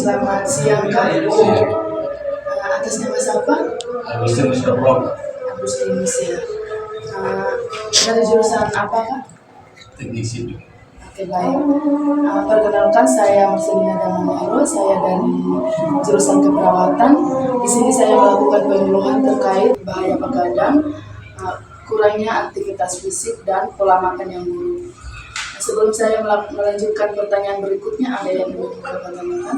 Selamat siang Kak. Atas nama siapa? Agustinus Rob. Agustinus ya. Dari jurusan apa Kak? Teknik sipil. Oke baik. Perkenalkan saya Marcelina Damanero. Saya dari jurusan keperawatan. Di sini saya melakukan penyuluhan terkait bahaya begadang, kurangnya aktivitas fisik dan pola makan yang buruk. Sebelum saya melanjutkan pertanyaan berikutnya, ada yang ingin bertanya?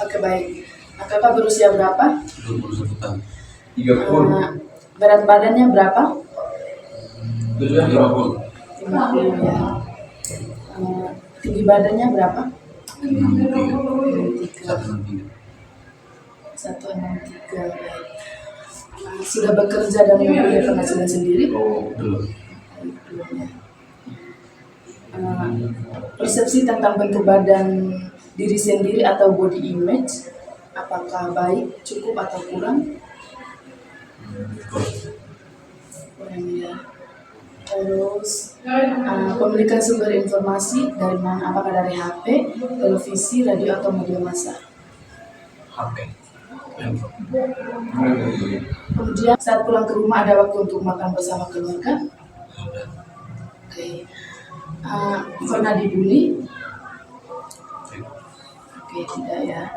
Oke baik. Kakak berusia berapa? 21 tahun. 30. Berat badannya berapa? 50. 50 ya. Tinggi badannya berapa? 63. 163. Sudah bekerja dan mempunyai penghasilan sendiri? Oh, belum. Belum ya. Persepsi tentang bentuk badan diri sendiri atau body image, apakah baik, cukup atau kurang? Kurang ya. Terus pemilikan sumber informasi dari mana? Apakah dari HP, televisi, radio atau media massa? HP. Kemudian saat pulang ke rumah ada waktu untuk makan bersama keluarga? Oke. Pernah dibully? Oke, tidak ya.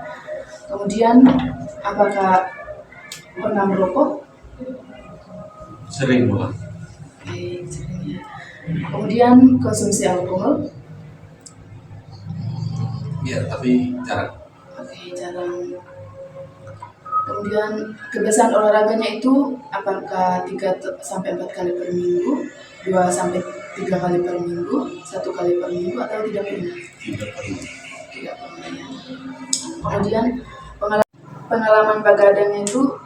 Kemudian apakah pernah merokok? Sering malah. Oke, sering ya. Kemudian konsumsi alkohol? Ya, tapi jarang. Oke, jarang. Kemudian kebiasaan olahraganya itu apakah 3-4 kali per minggu, 2-3 kali per minggu, 1 kali per minggu atau tidak pernah? Tidak pernah. Tidak pernah ya. Kemudian pengalaman begadangnya itu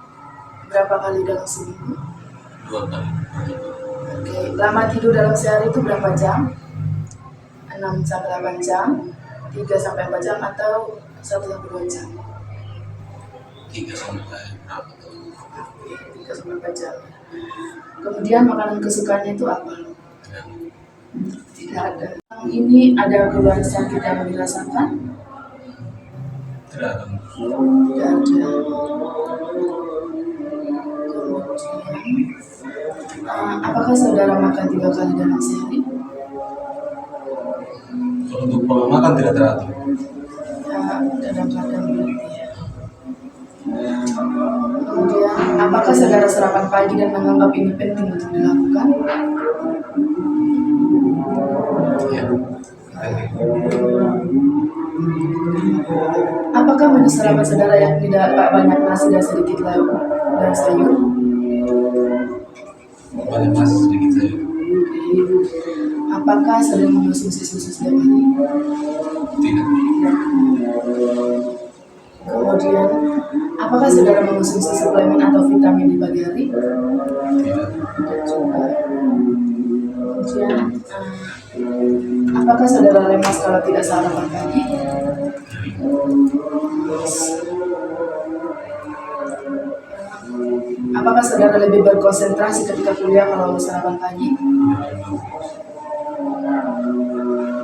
berapa kali dalam seminggu? 2 kali. Oke, lama tidur dalam sehari itu berapa jam? 6-8 jam, 3-4 jam atau 1-2 jam? 3 sampai berapa tahun? 3-4 jam. Kemudian makanan kesukaannya itu apa? Tidak ada. Ini ada keluhan sakit yang dirasakan? Tidak ada. Tidak ada. Kemudian, apakah saudara makan 3 kali dalam sehari? Kalau untuk pola makan tidak teratur. Kadang-kadang berarti ya. Kemudian, apakah saudara sarapan pagi dan menganggap ini penting untuk dilakukan? Ya. Apakah menu sarapan saudara yang tidak banyak nasi dan sedikit lauk dan sayur? Banyak nasi sedikit sayur. Apakah sering mengonsumsi susu setiap hari? Tidak. Kemudian, apakah saudara mengonsumsi suplemen atau vitamin di pagi hari? Tidak. Tidak juga. Kemudian, apakah saudara lemas kalau tidak sarapan pagi? Apakah saudara lebih berkonsentrasi ketika kuliah kalau sarapan pagi?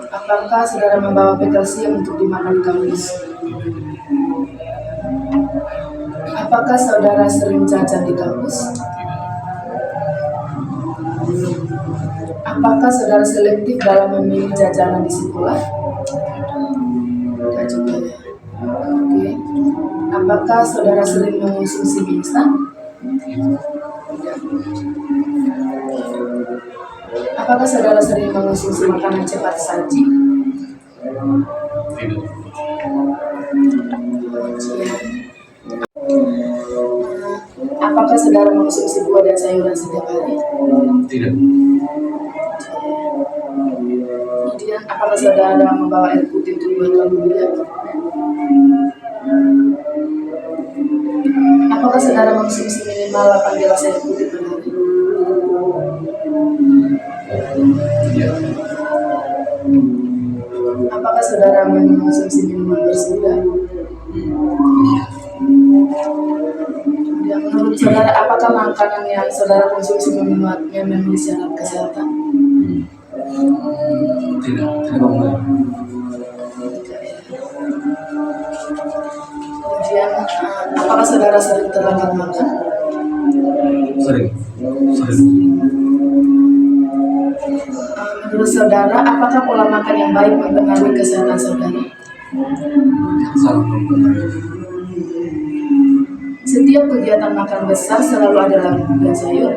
Apakah saudara membawa bekal siang untuk dimakan di kampus? Apakah saudara sering jajan di kampus? Apakah saudara selektif dalam memilih jajanan di sekolah? Tidak juga ya. Oke. Apakah saudara sering mengonsumsi mie instan? Tidak. Apakah saudara sering mengonsumsi makanan cepat saji? Tidak. Apakah saudara mengonsumsi buah dan sayuran setiap hari? Tidak. Kemudian, apakah saudara membawa air putih untuk bekal kuliah? Apakah saudara mengonsumsi minimal 8 gelas air putih per hari? Iya. Apakah saudara mengonsumsi minuman bersoda? Iya. Kemudian, menurut saudara, apakah makanan yang saudara konsumsi memenuhi syarat kesehatan? Tidak. Tidak memenuhi. Tidak ya. Kemudian, apakah saudara sering terlambat makan? Sering. Menurut saudara, apakah pola makan yang baik mempengaruhi kesehatan saudara? Sangat mempengaruhi. Setiap kegiatan makan besar selalu ada lauk dan sayur.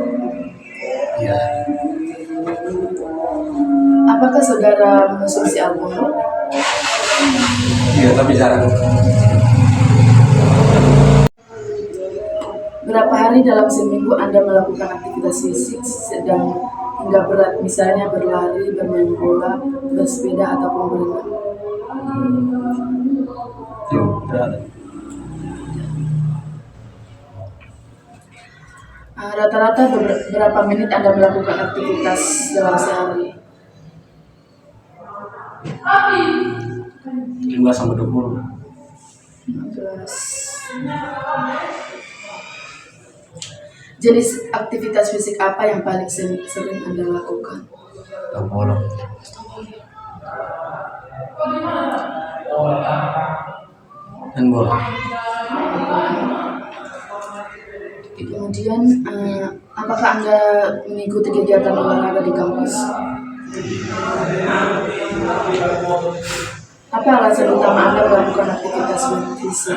Iya. Apakah saudara mengonsumsi alkohol? Iya, tapi jarang. Berapa hari dalam seminggu Anda melakukan aktivitas fisik sedang hingga berat, misalnya berlari, bermain bola, bersepeda, ataupun berenang? Tidak ada. Rata-rata berapa menit Anda melakukan aktivitas dalam sehari? 15 sampai 20. 15. Jenis aktivitas fisik apa yang paling sering Anda lakukan? Bola. Dan bola. Kemudian, apakah Anda mengikuti kegiatan olahraga di kampus? Apa alasan utama Anda melakukan aktivitas fisik?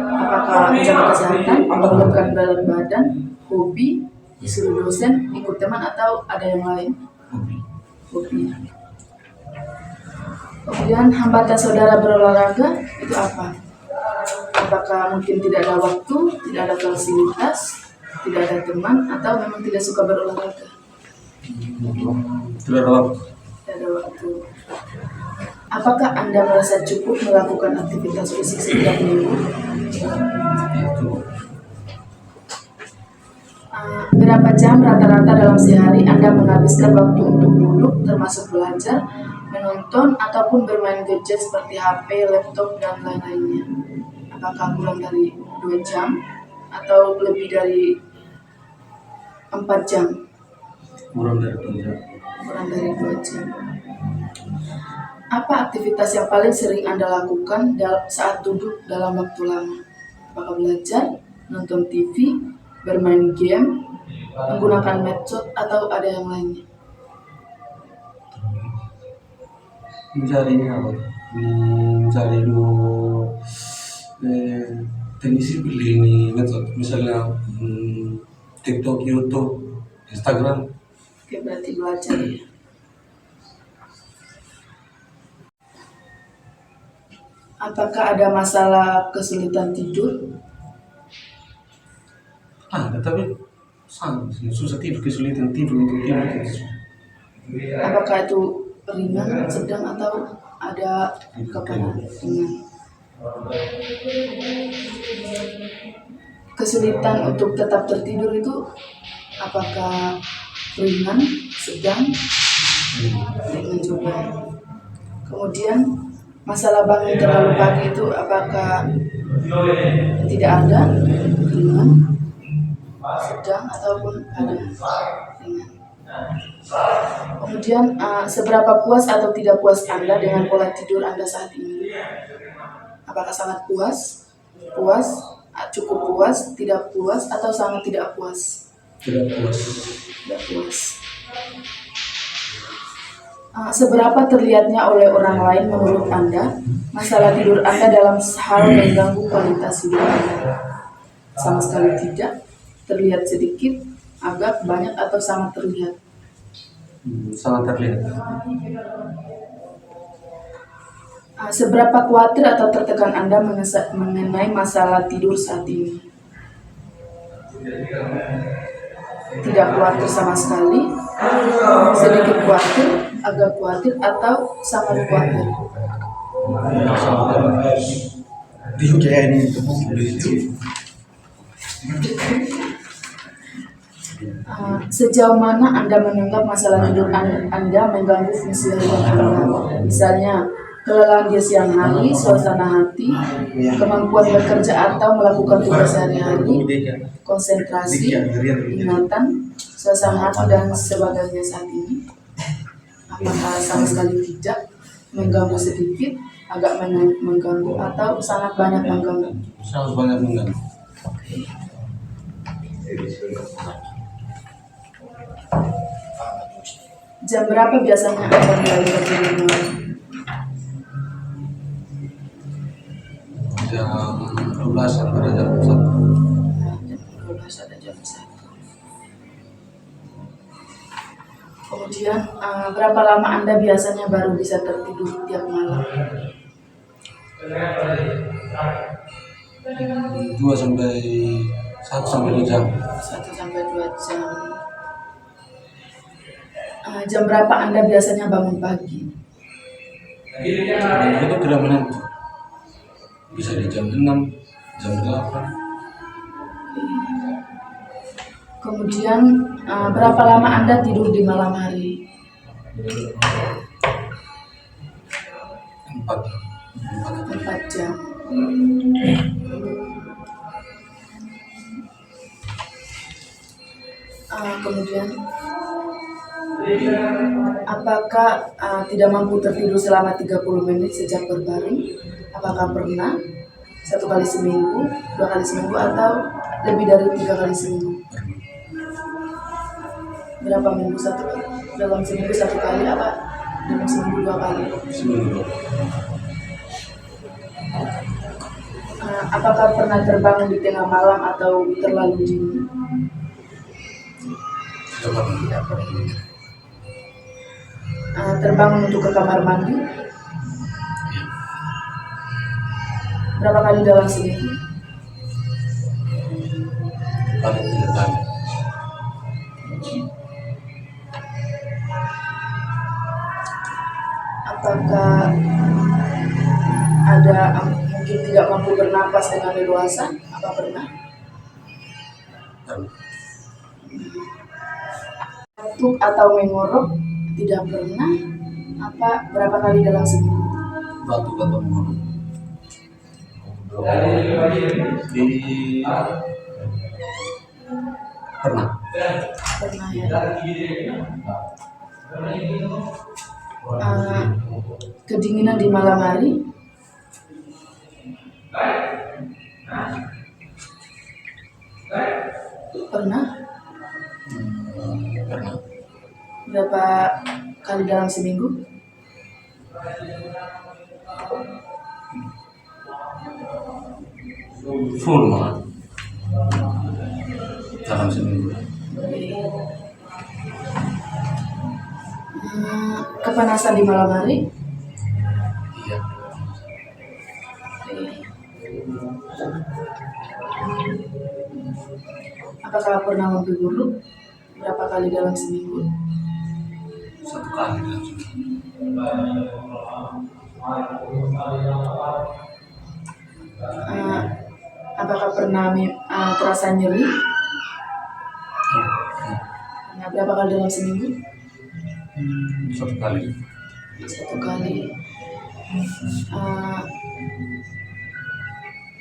Apakah menjaga kesehatan, menurunkan berat badan, hobi, disuruh dosen, ikut teman, atau ada yang lain? Hobi. Kemudian, hambatan saudara berolahraga itu apa? Apakah mungkin tidak ada waktu, tidak ada fasilitas, tidak ada teman, atau memang tidak suka berolahraga? Tidak ada waktu. Tidak ada waktu. Apakah Anda merasa cukup melakukan aktivitas fisik setiap minggu? Itu. Berapa jam rata-rata dalam sehari Anda menghabiskan waktu untuk duduk, termasuk belajar, menonton, ataupun bermain gadget seperti HP, laptop, dan lain-lainnya? Apakah kurang dari 2 jam atau lebih dari 4 jam? Kurang dari 2 jam. Kurang dari 2 jam. Apa aktivitas yang paling sering Anda lakukan saat duduk dalam waktu lama? Apakah belajar, nonton TV, bermain game, menggunakan medsos, atau ada yang lainnya? Mencari apa? Mencari teknisi pilih ini metode, misalnya TikTok, YouTube, Instagram. Oke, berarti belajar ya. Apakah ada masalah kesulitan tidur? Tapi sangat susah tidur, kesulitan tidur untuk tidur. Apakah itu ringan, sedang, atau ada kepada ringan? Kesulitan untuk tetap tertidur itu apakah ringan, sedang, ringan juga? Kemudian masalah bangun terlalu pagi itu apakah tidak ada, ringan, sedang, ataupun ada ringan? Kemudian seberapa puas atau tidak puas Anda dengan pola tidur Anda saat ini? Apakah sangat puas, cukup puas, tidak puas, atau sangat tidak puas? Tidak puas. Tidak puas. Seberapa terlihatnya oleh orang lain menurut Anda masalah tidur Anda dalam hal mengganggu kualitas hidup Anda? Sama sekali tidak, terlihat sedikit, agak, banyak, atau sangat terlihat? Sangat terlihat. Seberapa khawatir atau tertekan Anda mengenai masalah tidur saat ini? Tidak khawatir sama sekali, sedikit khawatir, agak khawatir, atau sangat khawatir? Sejauh mana Anda menganggap masalah tidur Anda mengganggu fungsi harian Anda? Misalnya, kelelahan di siang hari, suasana hati, kemampuan bekerja atau melakukan tugas sehari-hari, konsentrasi, ingatan, suasana hati, dan sebagainya saat ini? Apakah sama sekali tidak, mengganggu sedikit, agak mengganggu atau sangat banyak mengganggu? Sangat banyak mengganggu. Jam berapa biasanya Anda mulai tertidur malam? Jam 12 sampai jam 1. Jam 12 atau jam 1. Kemudian berapa lama Anda biasanya baru bisa tertidur tiap malam? 2 sampai 1 sampai 2 jam. 1 sampai 2 jam. Jam berapa Anda biasanya bangun pagi? Itu tidak menentu. Bisa di jam 6, jam 8. Kemudian berapa lama Anda tidur di malam hari? 4 jam. Kemudian apakah tidak mampu tertidur selama 30 menit sejak berbaring? Apakah pernah 1 kali seminggu, 2 kali seminggu, atau lebih dari 3 kali seminggu? Berapa minggu dalam seminggu 1 kali, apa dalam seminggu 2 kali? Seminggu. Apakah pernah terbangun di tengah malam atau terlalu dini? Tidak pernah. Terbangun untuk ke kamar mandi? Berapa kali dalam seminggu? Paling 3 kali. Apakah ada mungkin tidak mampu bernapas dengan leluasa? Apa pernah? Batuk atau mengorok? Tidak pernah. Apa berapa kali dalam seminggu? Batuk atau mengorok. Pernah. Pernah ya. Kedinginan di malam hari? Pernah. Pernah. Berapa kali dalam seminggu? Full malah. Dalam seminggu. Kepanasan di malam hari? Iya. Apakah pernah mimpi buruk? Berapa kali dalam seminggu? 1 kali dalam seminggu. Apakah pernah terasa nyeri? Iya. Nah, berapa kali dalam seminggu? 1 kali. 1 kali.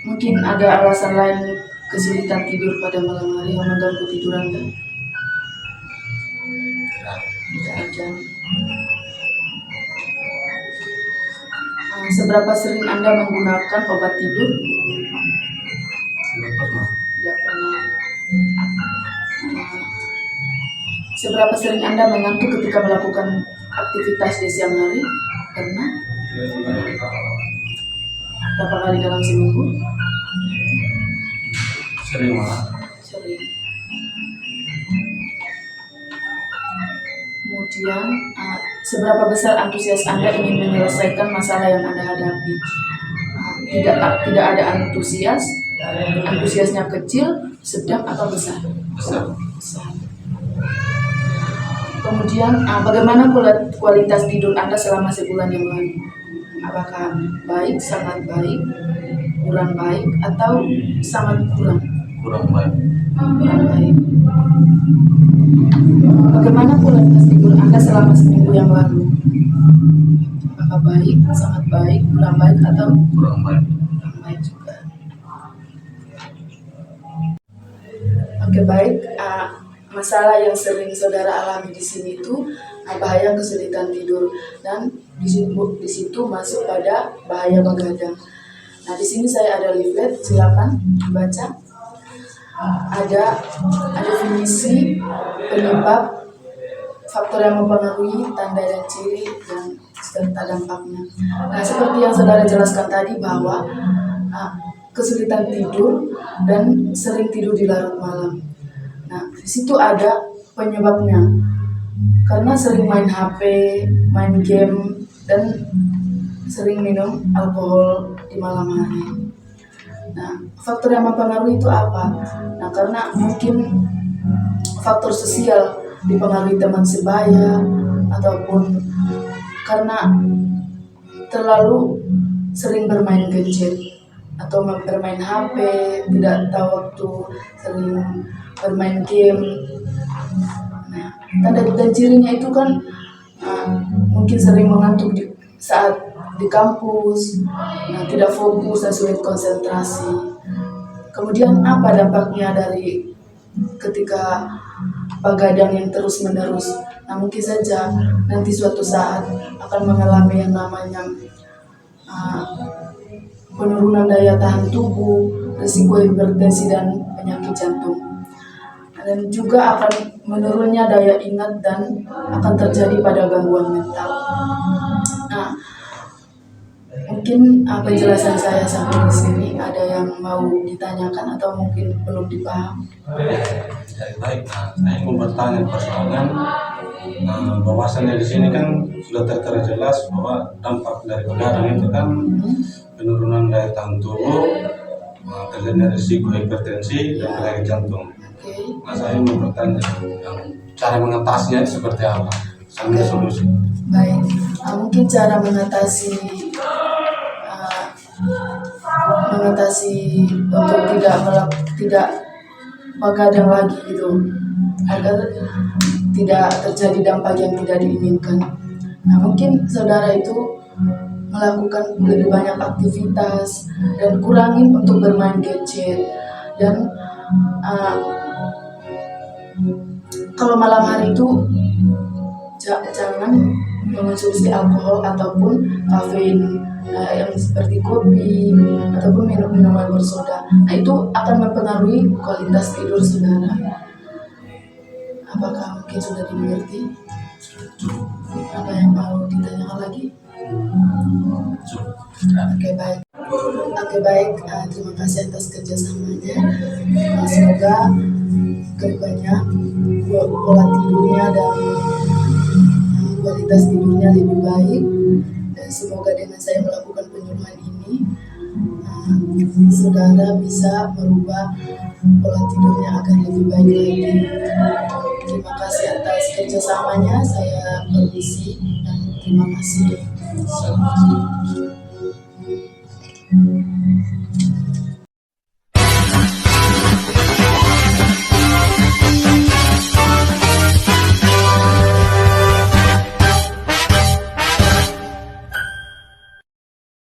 Mungkin ada alasan lain kesulitan tidur pada malam hari yang mengganggu tidur Anda? Tidak ada. Seberapa sering Anda menggunakan obat tidur? Tidak pernah. Tidak pernah. Seberapa sering Anda mengantuk ketika melakukan aktivitas di siang hari? Pernah. Berapa kali dalam seminggu? Sering malah. Sering. Kemudian, seberapa besar antusias Anda ingin menyelesaikan masalah yang Anda hadapi? Tidak ada antusiasnya kecil, sedang, atau besar? Besar. Besar. Kemudian, bagaimana kualitas tidur Anda selama sebulan yang lalu? Apakah baik, sangat baik, kurang baik, atau sangat kurang? Kurang baik. Kurang baik. Bagaimana kualitas tidur Anda selama seminggu yang lalu? Apakah baik, sangat baik, kurang baik, atau Kurang baik. kurang baik juga? Oke, baik. masalah yang sering saudara alami di sini itu bahaya kesulitan tidur, dan di situ masuk pada bahaya begadang. Nah, di sini saya ada leaflet, silakan baca. Ada definisi penyebab, faktor yang mempengaruhi, tanda dan ciri, dan serta dampaknya. Nah, seperti yang saudara jelaskan tadi bahwa kesulitan tidur dan sering tidur di larut malam. Nah, di situ ada penyebabnya. Karena sering main HP, main game, dan sering minum alkohol di malam hari. Nah, faktor yang mempengaruhi itu apa? Nah, karena mungkin faktor sosial, dipengaruhi teman sebaya, ataupun karena terlalu sering bermain gadget atau bermain HP, tidak tahu waktu, sering bermain game. Nah, tanda dan cirinya itu kan mungkin sering mengantuk saat di kampus, nah, tidak fokus dan sulit konsentrasi. Kemudian apa dampaknya dari ketika begadang yang terus menerus? Nah, mungkin saja nanti suatu saat akan mengalami yang namanya penurunan daya tahan tubuh, risiko hipertensi dan penyakit jantung. Dan juga akan menurunnya daya ingat dan akan terjadi pada gangguan mental. Nah, mungkin penjelasan saya sampai di sini, ada yang mau ditanyakan atau mungkin belum dipaham? Baik, saya mau bertanya persoalan bahwasannya di sini kan sudah tertera jelas bahwa dampak dari begadang itu kan penurunan daya tahan tubuh, terjadinya risiko hipertensi dan penyakit jantung. Nah, saya mau bertanya cara mengatasinya seperti apa? Sampai solusi. Baik, mungkin cara mengatasi untuk tidak begadang lagi gitu, agar tidak terjadi dampak yang tidak diinginkan. Nah, mungkin saudara itu melakukan lebih banyak aktivitas dan kurangin untuk bermain gadget, dan kalau malam hari itu jangan mengonsumsi alkohol ataupun kafein, yang seperti kopi ataupun minuman bersoda. Nah, itu akan mempengaruhi kualitas tidur saudara. Apakah mungkin sudah dimengerti? Apa yang mau ditanyakan lagi? Oke, baik. Terima kasih atas kerjasamanya. Semoga kedepannya pola tidurnya dan kualitas tidurnya lebih baik, dan semoga dengan saya melakukan penyuluhan ini saudara bisa merubah pola tidurnya agar lebih baik lagi. Terima kasih atas kerjasamanya. Saya permisi dan terima kasih.